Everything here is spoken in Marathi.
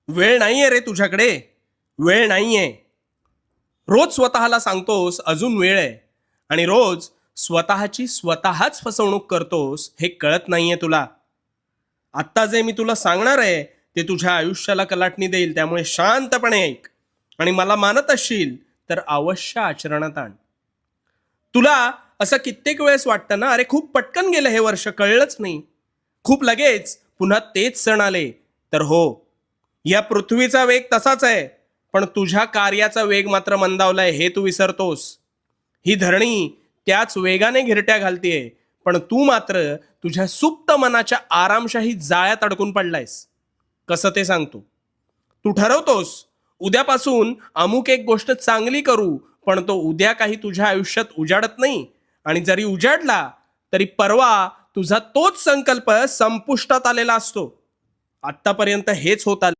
वेळ नाहीये रे तुझ्याकडे. वेळ नाहीये. रोज स्वतःला सांगतोस अजून वेळ आहे, आणि रोज स्वतःची स्वतःच फसवणूक करतोस हे कळत नाहीये तुला. आत्ता जे मी तुला सांगणार आहे ते तुझ्या आयुष्याला कलाटणी देईल, त्यामुळे शांतपणे ऐक आणि मला मानत असशील तर अवश्य आचरणात आण. तुला असं कित्येक वेळेस वाटतं ना, अरे खूप पटकन गेलं हे वर्ष, कळलंच नाही. खूप लगेच पुन्हा तेच सण आले. तर हो, या पृथ्वीचा वेग तसाच आहे, पण तुझ्या कार्याचा वेग मात्र मंदावलाय हे तू विसरतोस. ही धरणी त्याच वेगाने घिरट्या घालतीये, पण तू मात्र तुझ्या सुप्त मनाच्या आरामशाही जाळ्यात अडकून पडलायस. कसं ते सांगतो. तू ठरवतोस उद्यापासून अमुक एक गोष्ट चांगली करू, पण तो उद्या काही तुझ्या आयुष्यात उजाडत नाही, आणि जरी उजाडला तरी परवा तुझा तोच संकल्प संपुष्टात आलेला असतो. आत्तापर्यंत हेच होत आलं.